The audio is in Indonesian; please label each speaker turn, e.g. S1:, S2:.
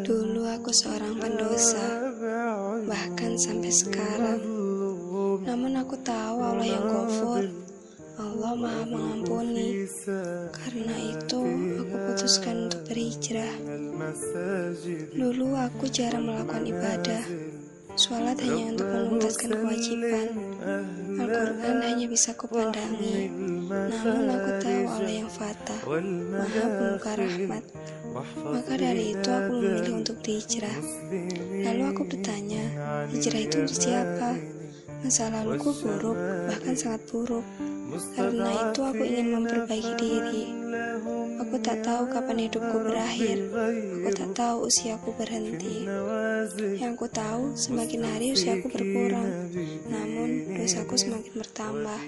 S1: Dulu aku seorang pendosa, bahkan sampai sekarang. Namun aku tahu Allah yang Ghafur, Allah Maha Mengampuni. Karena itu aku putuskan untuk berhijrah. Dulu aku jarang melakukan ibadah. Sholat hanya untuk menuntaskan kewajiban. Al-Quran hanya bisa kupandangi. Namun aku tahu Allah yang Fatah, Maha Pemuka Rahmat. Maka dari itu aku memilih untuk berhijrah. Lalu aku bertanya, hijrah itu untuk siapa? Masa laluku buruk, bahkan sangat buruk. Karena itu aku ingin memperbaiki diri. Aku tak tahu kapan hidupku berakhir. Aku tak tahu usiaku berhenti. Yang aku tahu, semakin hari usiaku berkurang, namun dosaku semakin bertambah.